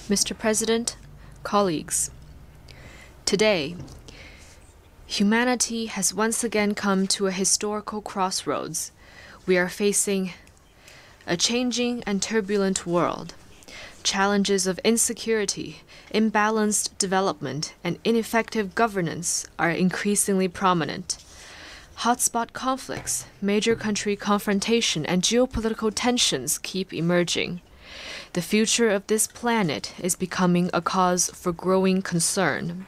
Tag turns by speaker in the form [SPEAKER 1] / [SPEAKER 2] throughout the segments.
[SPEAKER 1] Mr. President, colleagues, today, humanity has once again come to a historical crossroads. We are facing a changing and turbulent world. Challenges of insecurity, imbalanced development, and ineffective governance are increasingly prominent. Hotspot conflicts, major country confrontation, and geopolitical tensions keep emerging. The future of this planet is becoming a cause for growing concern.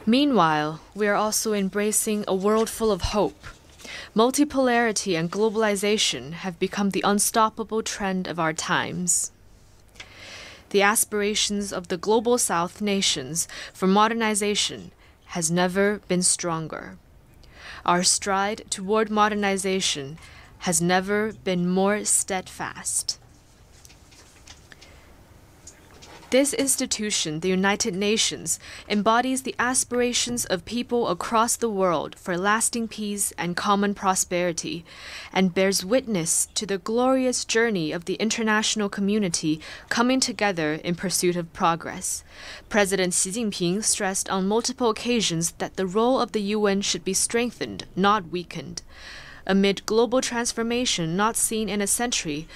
[SPEAKER 1] Meanwhile, we are also embracing a world full of hope. Multipolarity and globalization have become the unstoppable trend of our times. The aspirations of the Global South nations for modernization has never been stronger. Our stride toward modernization has never been more steadfast. This institution, the United Nations, embodies the aspirations of people across the world for lasting peace and common prosperity, and bears witness to the glorious journey of the international community coming together in pursuit of progress. President Xi Jinping stressed on multiple occasions that the role of the UN should be strengthened, not weakened. Amid global transformation not seen in a century,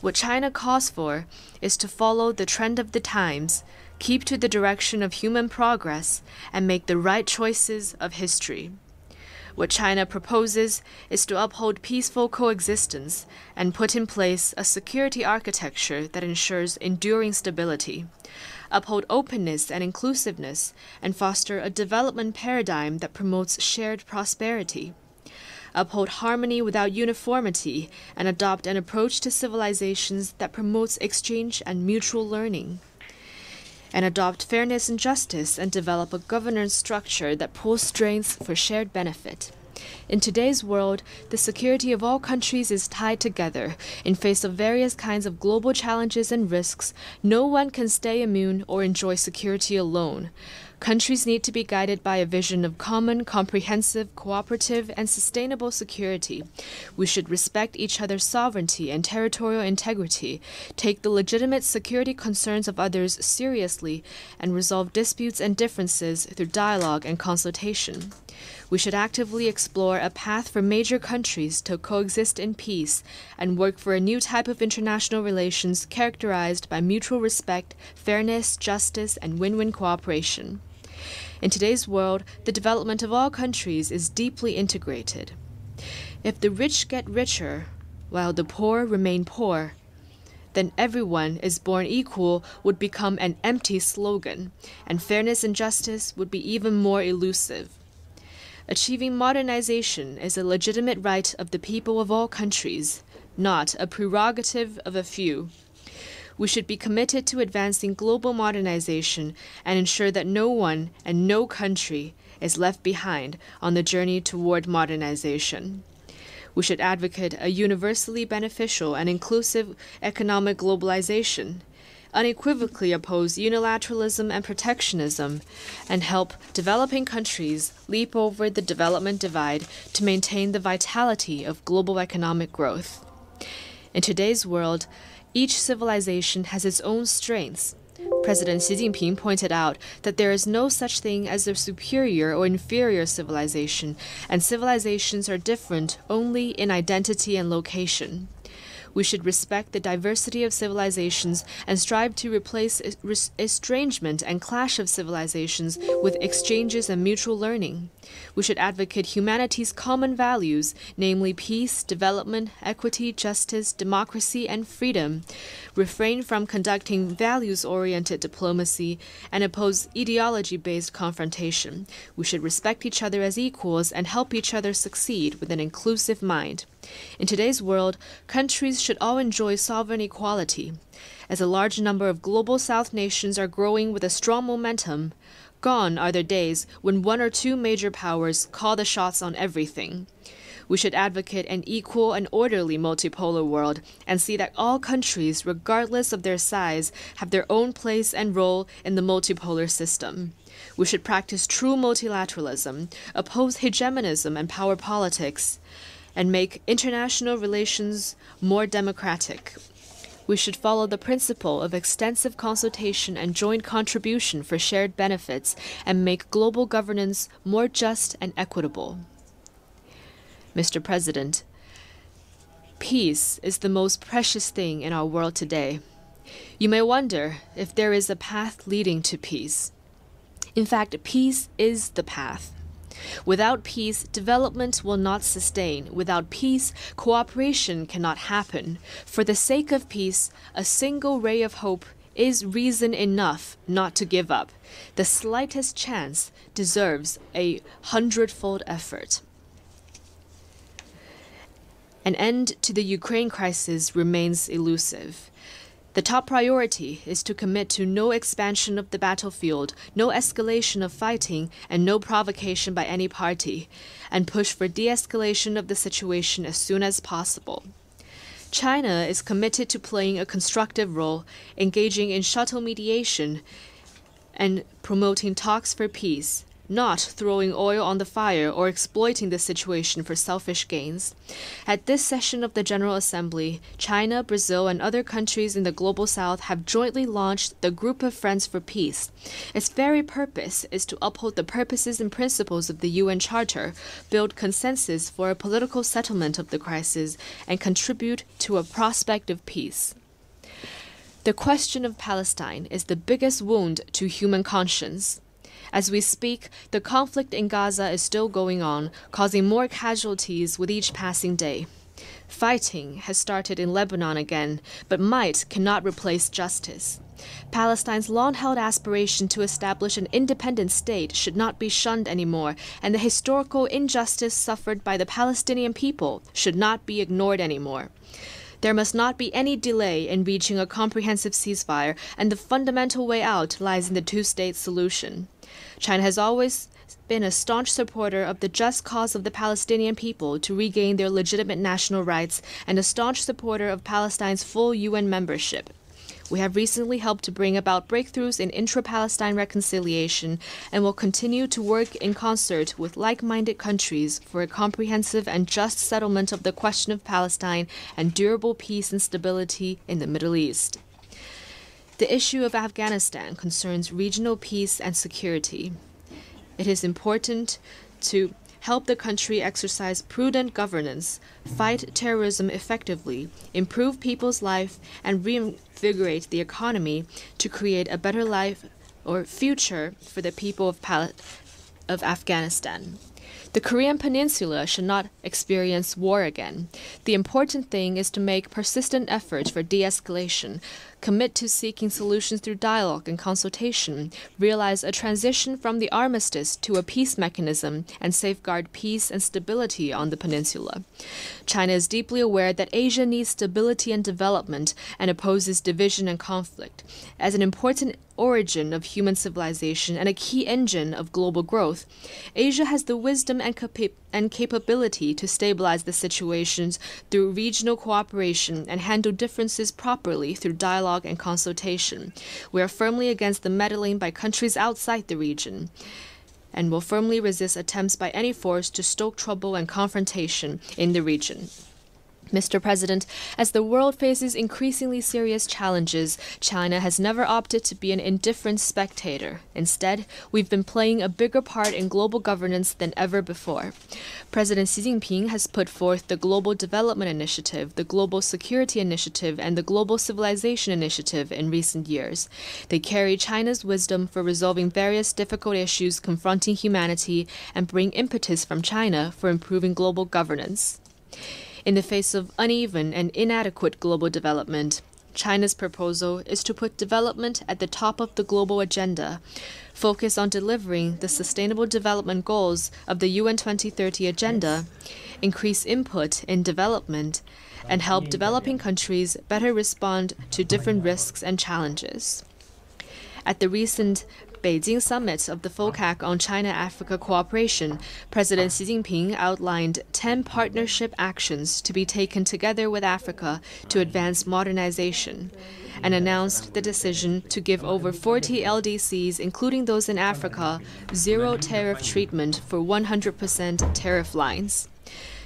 [SPEAKER 1] what China calls for is to follow the trend of the times, keep to the direction of human progress, and make the right choices of history. What China proposes is to uphold peaceful coexistence and put in place a security architecture that ensures enduring stability, uphold openness and inclusiveness, and foster a development paradigm that promotes shared prosperity, uphold harmony without uniformity, and adopt an approach to civilizations that promotes exchange and mutual learning, and adopt fairness and justice and develop a governance structure that pulls strengths for shared benefit. In today's world, the security of all countries is tied together. In face of various kinds of global challenges and risks, no one can stay immune or enjoy security alone. Countries need to be guided by a vision of common, comprehensive, cooperative, and sustainable security. We should respect each other's sovereignty and territorial integrity, take the legitimate security concerns of others seriously, and resolve disputes and differences through dialogue and consultation. We should actively explore a path for major countries to coexist in peace and work for a new type of international relations characterized by mutual respect, fairness, justice, and win-win cooperation. In today's world, the development of all countries is deeply integrated. If the rich get richer while the poor remain poor, then everyone is born equal would become an empty slogan, and fairness and justice would be even more elusive. Achieving modernization is a legitimate right of the people of all countries, not a prerogative of a few. We should be committed to advancing global modernization and ensure that no one and no country is left behind on the journey toward modernization. We should advocate a universally beneficial and inclusive economic globalization, unequivocally oppose unilateralism and protectionism, and help developing countries leap over the development divide to maintain the vitality of global economic growth. In today's world, each civilization has its own strengths. President Xi Jinping pointed out that there is no such thing as a superior or inferior civilization, and civilizations are different only in identity and location. We should respect the diversity of civilizations and strive to replace estrangement and clash of civilizations with exchanges and mutual learning. We should advocate humanity's common values, namely peace, development, equity, justice, democracy, and freedom, refrain from conducting values-oriented diplomacy, and oppose ideology-based confrontation. We should respect each other as equals and help each other succeed with an inclusive mind. In today's world, countries should all enjoy sovereign equality. As a large number of global South nations are growing with a strong momentum, gone are the days when one or two major powers call the shots on everything. We should advocate an equal and orderly multipolar world and see that all countries, regardless of their size, have their own place and role in the multipolar system. We should practice true multilateralism, oppose hegemonism and power politics, and make international relations more democratic. We should follow the principle of extensive consultation and joint contribution for shared benefits and make global governance more just and equitable. Mr. President, peace is the most precious thing in our world today. You may wonder if there is a path leading to peace. In fact, peace is the path. Without peace, development will not sustain. Without peace, cooperation cannot happen. For the sake of peace, a single ray of hope is reason enough not to give up. The slightest chance deserves 100-fold effort. An end to the Ukraine crisis remains elusive. The top priority is to commit to no expansion of the battlefield, no escalation of fighting, and no provocation by any party, and push for de-escalation of the situation as soon as possible. China is committed to playing a constructive role, engaging in shuttle mediation and promoting talks for peace, not throwing oil on the fire or exploiting the situation for selfish gains. At this session of the General Assembly, China, Brazil, and other countries in the Global South have jointly launched the Group of Friends for Peace. Its very purpose is to uphold the purposes and principles of the UN Charter, build consensus for a political settlement of the crisis, and contribute to a prospect of peace. The question of Palestine is the biggest wound to human conscience. As we speak, the conflict in Gaza is still going on, causing more casualties with each passing day. Fighting has started in Lebanon again, but might cannot replace justice. Palestine's long-held aspiration to establish an independent state should not be shunned anymore, and the historical injustice suffered by the Palestinian people should not be ignored anymore. There must not be any delay in reaching a comprehensive ceasefire, and the fundamental way out lies in the two-state solution. China has always been a staunch supporter of the just cause of the Palestinian people to regain their legitimate national rights and a staunch supporter of Palestine's full UN membership. We have recently helped to bring about breakthroughs in intra-Palestine reconciliation and will continue to work in concert with like-minded countries for a comprehensive and just settlement of the question of Palestine and durable peace and stability in the Middle East. The issue of Afghanistan concerns regional peace and security. It is important to help the country exercise prudent governance, fight terrorism effectively, improve people's life, and reinvigorate the economy to create a better life or future for the people of Afghanistan. The Korean Peninsula should not experience war again. The important thing is to make persistent efforts for de-escalation, commit to seeking solutions through dialogue and consultation, realize a transition from the armistice to a peace mechanism, and safeguard peace and stability on the peninsula. China is deeply aware that Asia needs stability and development and opposes division and conflict. As an important origin of human civilization and a key engine of global growth, Asia has the wisdom and capability to stabilize the situations through regional cooperation and handle differences properly through dialogue and consultation. We are firmly against the meddling by countries outside the region and will firmly resist attempts by any force to stoke trouble and confrontation in the region. Mr. President, as the world faces increasingly serious challenges, China has never opted to be an indifferent spectator. Instead, we've been playing a bigger part in global governance than ever before. President Xi Jinping has put forth the Global Development Initiative, the Global Security Initiative, and the Global Civilization Initiative in recent years. They carry China's wisdom for resolving various difficult issues confronting humanity and bring impetus from China for improving global governance. In the face of uneven and inadequate global development, China's proposal is to put development at the top of the global agenda, focus on delivering the Sustainable Development Goals of the UN 2030 Agenda, increase input in development, and help developing countries better respond to different risks and challenges. At the recent Beijing summit of the FOCAC on China-Africa cooperation, President Xi Jinping outlined 10 partnership actions to be taken together with Africa to advance modernization, and announced the decision to give over 40 LDCs, including those in Africa, zero tariff treatment for 100% tariff lines.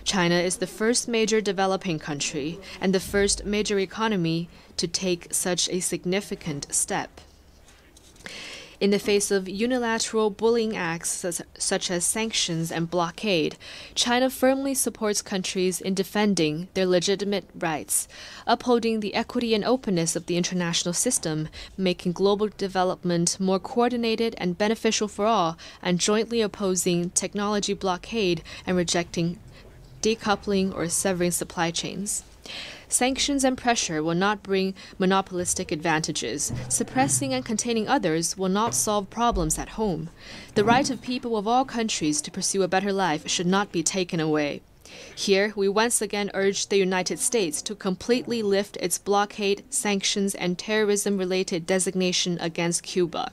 [SPEAKER 1] China is the first major developing country and the first major economy to take such a significant step. In the face of unilateral bullying acts such as sanctions and blockade, China firmly supports countries in defending their legitimate rights, upholding the equity and openness of the international system, making global development more coordinated and beneficial for all, and jointly opposing technology blockade and rejecting decoupling or severing supply chains. Sanctions and pressure will not bring monopolistic advantages. Suppressing and containing others will not solve problems at home. The right of people of all countries to pursue a better life should not be taken away. Here, we once again urge the United States to completely lift its blockade, sanctions, and terrorism-related designation against Cuba.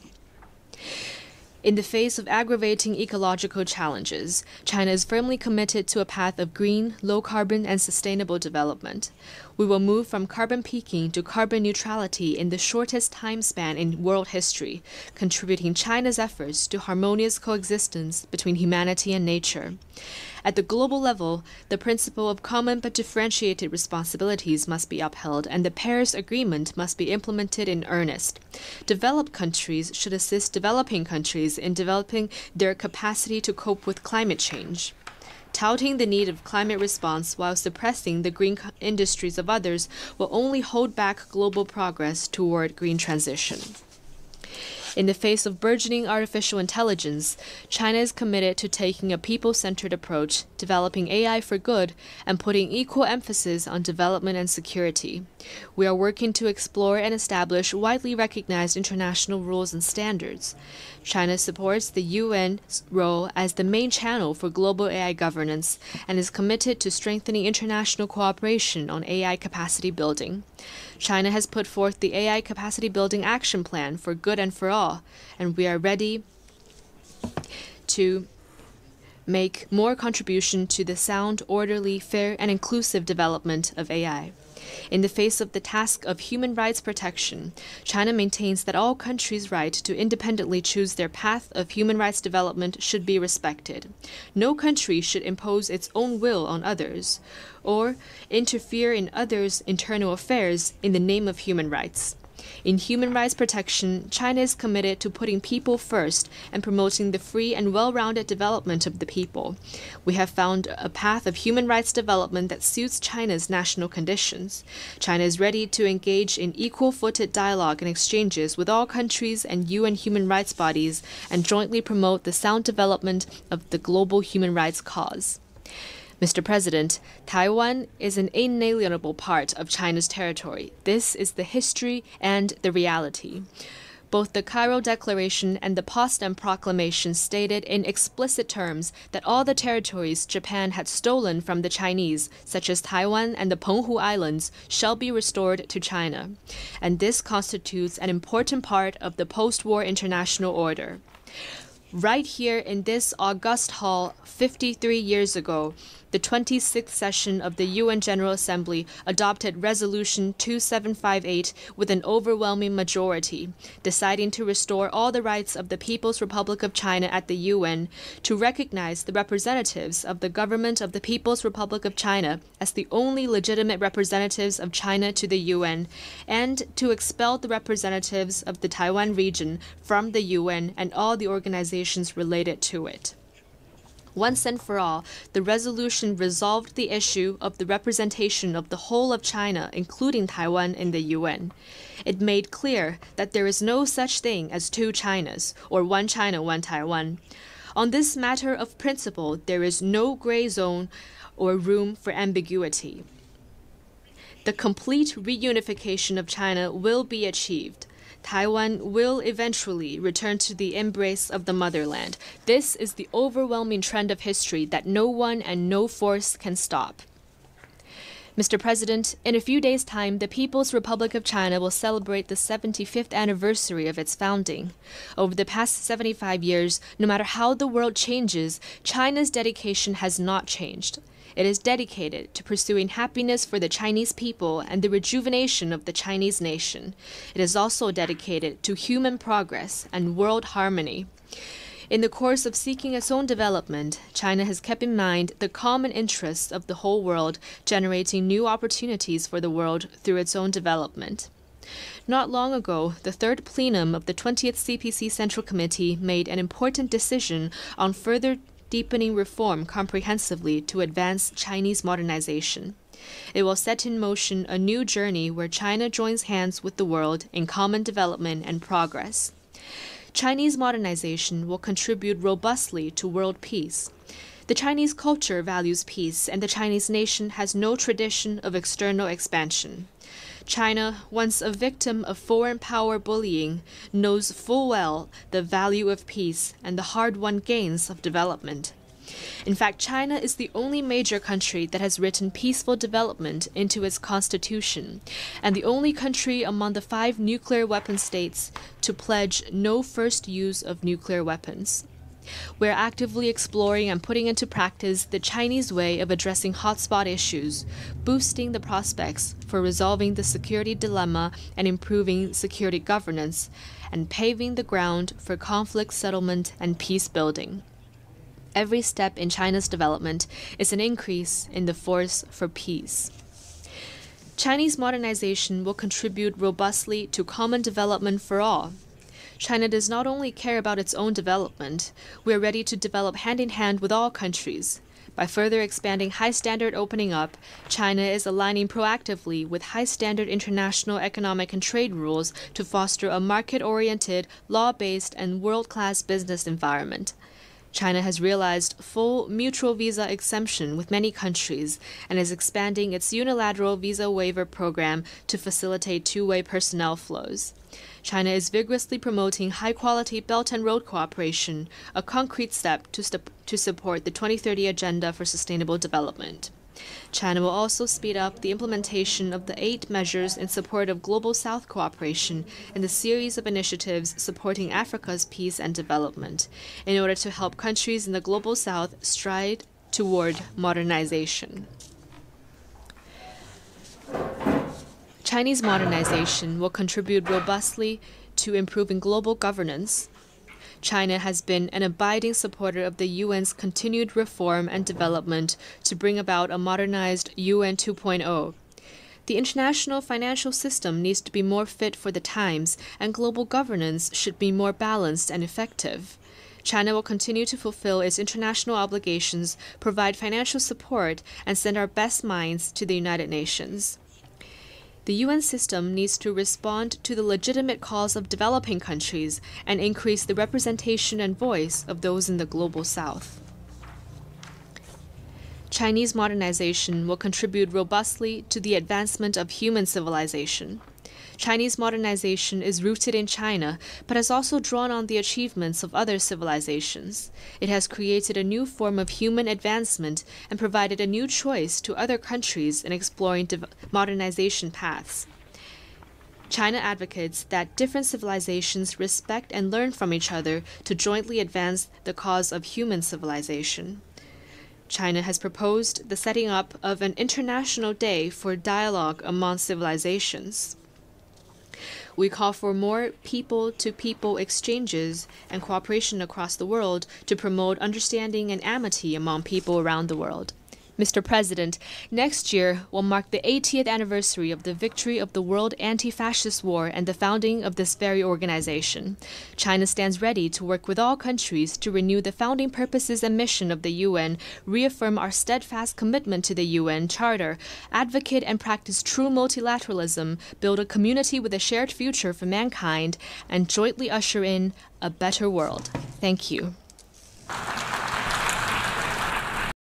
[SPEAKER 1] In the face of aggravating ecological challenges, China is firmly committed to a path of green, low-carbon, and sustainable development. We will move from carbon peaking to carbon neutrality in the shortest time span in world history, contributing China's efforts to harmonious coexistence between humanity and nature. At the global level, the principle of common but differentiated responsibilities must be upheld, and the Paris Agreement must be implemented in earnest. Developed countries should assist developing countries in developing their capacity to cope with climate change. Touting the need of climate response while suppressing the green industries of others will only hold back global progress toward green transition. In the face of burgeoning artificial intelligence, China is committed to taking a people-centered approach, developing AI for good, and putting equal emphasis on development and security. We are working to explore and establish widely recognized international rules and standards. China supports the UN's role as the main channel for global AI governance and is committed to strengthening international cooperation on AI capacity building. China has put forth the AI Capacity Building Action Plan for Good and for All, and we are ready to make more contribution to the sound, orderly, fair, and inclusive development of AI. In the face of the task of human rights protection, China maintains that all countries' right to independently choose their path of human rights development should be respected. No country should impose its own will on others or interfere in others' internal affairs in the name of human rights. In human rights protection, China is committed to putting people first and promoting the free and well-rounded development of the people. We have found a path of human rights development that suits China's national conditions. China is ready to engage in equal-footed dialogue and exchanges with all countries and UN human rights bodies and jointly promote the sound development of the global human rights cause. Mr. President, Taiwan is an inalienable part of China's territory. This is the history and the reality. Both the Cairo Declaration and the Potsdam Proclamation stated in explicit terms that all the territories Japan had stolen from the Chinese, such as Taiwan and the Penghu Islands, shall be restored to China. And this constitutes an important part of the post-war international order. Right here in this august hall, 53 years ago, the 26th session of the UN General Assembly adopted Resolution 2758 with an overwhelming majority, deciding to restore all the rights of the People's Republic of China at the UN, to recognize the representatives of the government of the People's Republic of China as the only legitimate representatives of China to the UN, and to expel the representatives of the Taiwan region from the UN and all the organizations related to it. Once and for all, the resolution resolved the issue of the representation of the whole of China, including Taiwan, in the UN. It made clear that there is no such thing as two Chinas, or one China, one Taiwan. On this matter of principle, there is no gray zone or room for ambiguity. The complete reunification of China will be achieved. Taiwan will eventually return to the embrace of the motherland. This is the overwhelming trend of history that no one and no force can stop. Mr. President, in a few days' time, the People's Republic of China will celebrate the 75th anniversary of its founding. Over the past 75 years, no matter how the world changes, China's dedication has not changed. It is dedicated to pursuing happiness for the Chinese people and the rejuvenation of the Chinese nation. It is also dedicated to human progress and world harmony. In the course of seeking its own development, China has kept in mind the common interests of the whole world, generating new opportunities for the world through its own development. Not long ago, the third plenum of the 20th CPC Central Committee made an important decision on further deepening reform comprehensively to advance Chinese modernization. It will set in motion a new journey where China joins hands with the world in common development and progress. Chinese modernization will contribute robustly to world peace. The Chinese culture values peace, and the Chinese nation has no tradition of external expansion. China, once a victim of foreign power bullying, knows full well the value of peace and the hard-won gains of development. In fact, China is the only major country that has written peaceful development into its constitution, and the only country among the 5 nuclear weapon states to pledge no first use of nuclear weapons. We're actively exploring and putting into practice the Chinese way of addressing hotspot issues, boosting the prospects for resolving the security dilemma and improving security governance, and paving the ground for conflict settlement and peace building. Every step in China's development is an increase in the force for peace. Chinese modernization will contribute robustly to common development for all. China does not only care about its own development, we are ready to develop hand-in-hand with all countries. By further expanding high-standard opening up, China is aligning proactively with high-standard international economic and trade rules to foster a market-oriented, law-based, and world-class business environment. China has realized full mutual visa exemption with many countries and is expanding its unilateral visa waiver program to facilitate two-way personnel flows. China is vigorously promoting high-quality Belt and Road cooperation, a concrete step to support the 2030 Agenda for Sustainable Development. China will also speed up the implementation of the 8 measures in support of Global South cooperation and the series of initiatives supporting Africa's peace and development, in order to help countries in the Global South stride toward modernization. Chinese modernization will contribute robustly to improving global governance. China has been an abiding supporter of the UN's continued reform and development to bring about a modernized UN 2.0. The international financial system needs to be more fit for the times, and global governance should be more balanced and effective. China will continue to fulfill its international obligations, provide financial support, and send our best minds to the United Nations. The UN system needs to respond to the legitimate calls of developing countries and increase the representation and voice of those in the Global South. Chinese modernization will contribute robustly to the advancement of human civilization. Chinese modernization is rooted in China, but has also drawn on the achievements of other civilizations. It has created a new form of human advancement and provided a new choice to other countries in exploring modernization paths. China advocates that different civilizations respect and learn from each other to jointly advance the cause of human civilization. China has proposed the setting up of an international day for dialogue among civilizations. We call for more people-to-people exchanges and cooperation across the world to promote understanding and amity among people around the world. Mr. President, next year will mark the 80th anniversary of the victory of the World Anti-Fascist War and the founding of this very organization. China stands ready to work with all countries to renew the founding purposes and mission of the UN, reaffirm our steadfast commitment to the UN Charter, advocate and practice true multilateralism, build a community with a shared future for mankind, and jointly usher in a better world. Thank you.